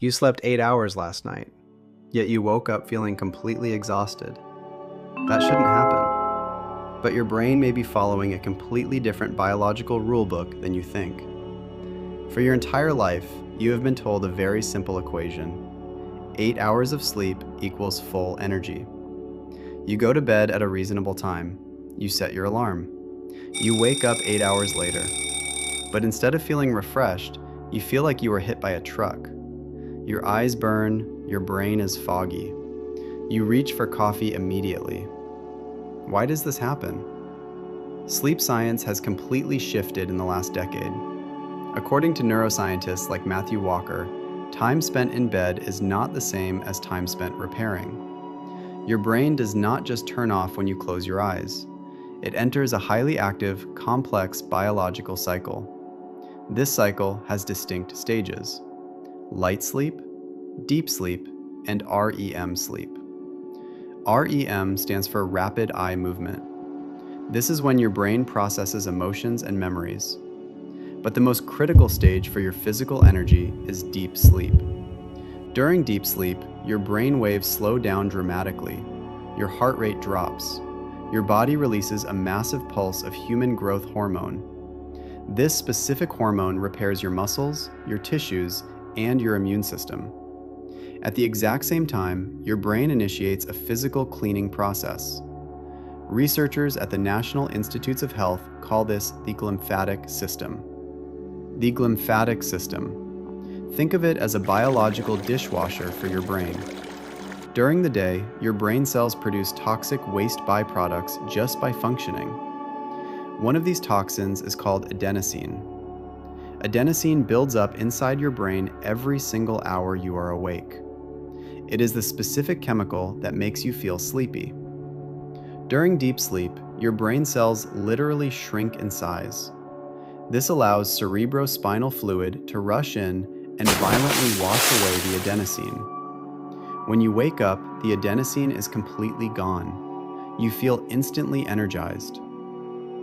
You slept 8 hours last night, yet you woke up feeling completely exhausted. That shouldn't happen. But your brain may be following a completely different biological rulebook than you think. For your entire life, you have been told a very simple equation. 8 hours of sleep equals full energy. You go to bed at a reasonable time. You set your alarm. You wake up 8 hours later. But instead of feeling refreshed, you feel like you were hit by a truck. Your eyes burn, your brain is foggy. You reach for coffee immediately. Why does this happen? Sleep science has completely shifted in the last decade. According to neuroscientists like Matthew Walker, time spent in bed is not the same as time spent repairing. Your brain does not just turn off when you close your eyes. It enters a highly active, complex biological cycle. This cycle has distinct stages: light sleep, deep sleep, and REM sleep. REM stands for rapid eye movement. This is when your brain processes emotions and memories. But the most critical stage for your physical energy is deep sleep. During deep sleep, your brain waves slow down dramatically. Your heart rate drops. Your body releases a massive pulse of human growth hormone. This specific hormone repairs your muscles, your tissues, and your immune system. At the exact same time, your brain initiates a physical cleaning process. Researchers at the National Institutes of Health call this the glymphatic system. The glymphatic system. Think of it as a biological dishwasher for your brain. During the day, your brain cells produce toxic waste byproducts just by functioning. One of these toxins is called adenosine. Adenosine builds up inside your brain every single hour you are awake. It is the specific chemical that makes you feel sleepy. During deep sleep, your brain cells literally shrink in size. This allows cerebrospinal fluid to rush in and violently wash away the adenosine. When you wake up, the adenosine is completely gone. You feel instantly energized.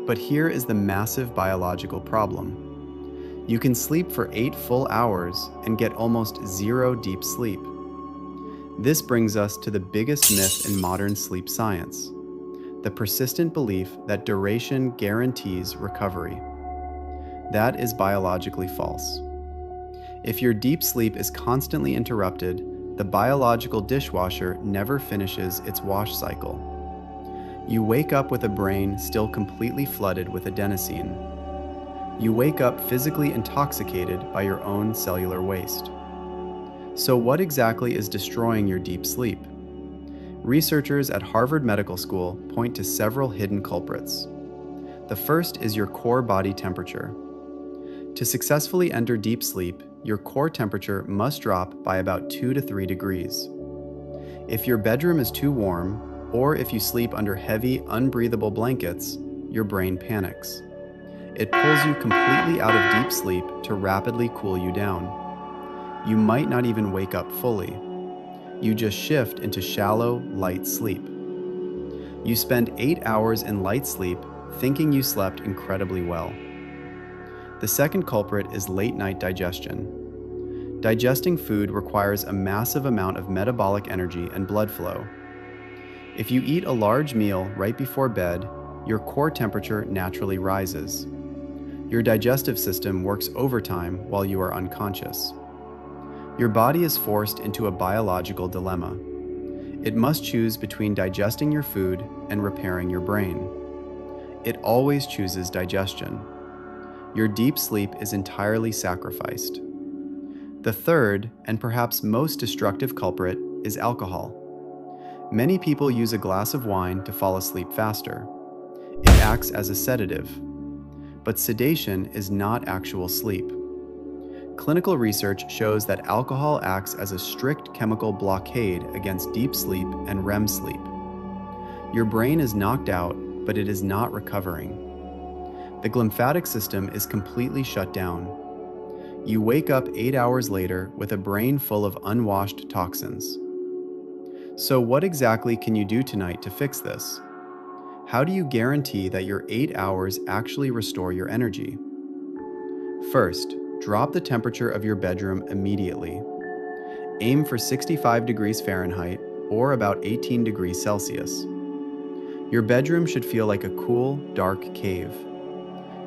But here is the massive biological problem. You can sleep for 8 full hours and get almost zero deep sleep. This brings us to the biggest myth in modern sleep science: the persistent belief that duration guarantees recovery. That is biologically false. If your deep sleep is constantly interrupted, the biological dishwasher never finishes its wash cycle. You wake up with a brain still completely flooded with adenosine. You wake up physically intoxicated by your own cellular waste. So what exactly is destroying your deep sleep? Researchers at Harvard Medical School point to several hidden culprits. The first is your core body temperature. To successfully enter deep sleep, your core temperature must drop by about 2 to 3 degrees. If your bedroom is too warm, or if you sleep under heavy, unbreathable blankets, your brain panics. It pulls you completely out of deep sleep to rapidly cool you down. You might not even wake up fully. You just shift into shallow, light sleep. You spend 8 hours in light sleep thinking you slept incredibly well. The second culprit is late-night digestion. Digesting food requires a massive amount of metabolic energy and blood flow. If you eat a large meal right before bed, your core temperature naturally rises. Your digestive system works overtime while you are unconscious. Your body is forced into a biological dilemma. It must choose between digesting your food and repairing your brain. It always chooses digestion. Your deep sleep is entirely sacrificed. The third, and perhaps most destructive culprit, is alcohol. Many people use a glass of wine to fall asleep faster. It acts as a sedative. But sedation is not actual sleep. Clinical research shows that alcohol acts as a strict chemical blockade against deep sleep and REM sleep. Your brain is knocked out, but it is not recovering. The glymphatic system is completely shut down. You wake up 8 hours later with a brain full of unwashed toxins. So what exactly can you do tonight to fix this? How do you guarantee that your 8 hours actually restore your energy? First, drop the temperature of your bedroom immediately. Aim for 65 degrees Fahrenheit or about 18 degrees Celsius. Your bedroom should feel like a cool, dark cave.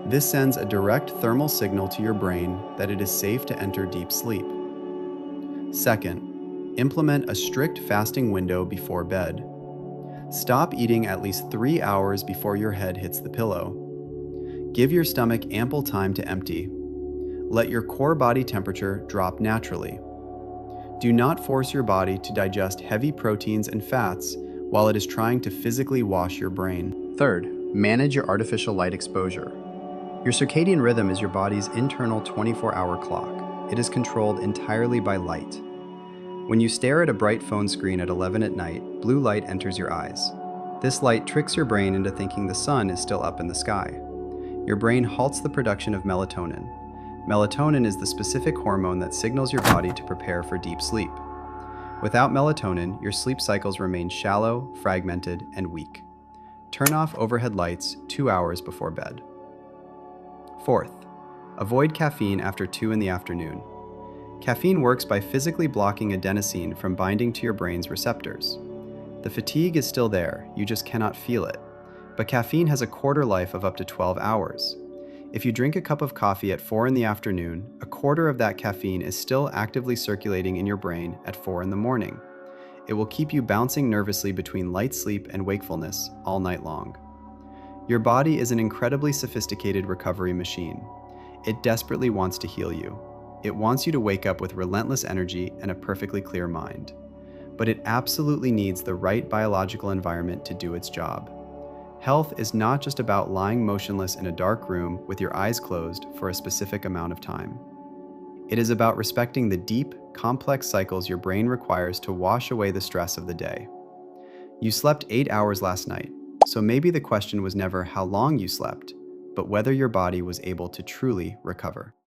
This sends a direct thermal signal to your brain that it is safe to enter deep sleep. Second, implement a strict fasting window before bed. Stop eating at least 3 hours before your head hits the pillow. Give your stomach ample time to empty. Let your core body temperature drop naturally. Do not force your body to digest heavy proteins and fats while it is trying to physically wash your brain. Third, manage your artificial light exposure. Your circadian rhythm is your body's internal 24-hour clock. It is controlled entirely by light. When you stare at a bright phone screen at 11 at night, blue light enters your eyes. This light tricks your brain into thinking the sun is still up in the sky. Your brain halts the production of melatonin. Melatonin is the specific hormone that signals your body to prepare for deep sleep. Without melatonin, your sleep cycles remain shallow, fragmented, and weak. Turn off overhead lights 2 hours before bed. Fourth, avoid caffeine after 2 in the afternoon. Caffeine works by physically blocking adenosine from binding to your brain's receptors. The fatigue is still there, you just cannot feel it. But caffeine has a quarter life of up to 12 hours. If you drink a cup of coffee at 4 in the afternoon, a quarter of that caffeine is still actively circulating in your brain at 4 in the morning. It will keep you bouncing nervously between light sleep and wakefulness all night long. Your body is an incredibly sophisticated recovery machine. It desperately wants to heal you. It wants you to wake up with relentless energy and a perfectly clear mind. But it absolutely needs the right biological environment to do its job. Health is not just about lying motionless in a dark room with your eyes closed for a specific amount of time. It is about respecting the deep, complex cycles your brain requires to wash away the stress of the day. You slept 8 hours last night, so maybe the question was never how long you slept, but whether your body was able to truly recover.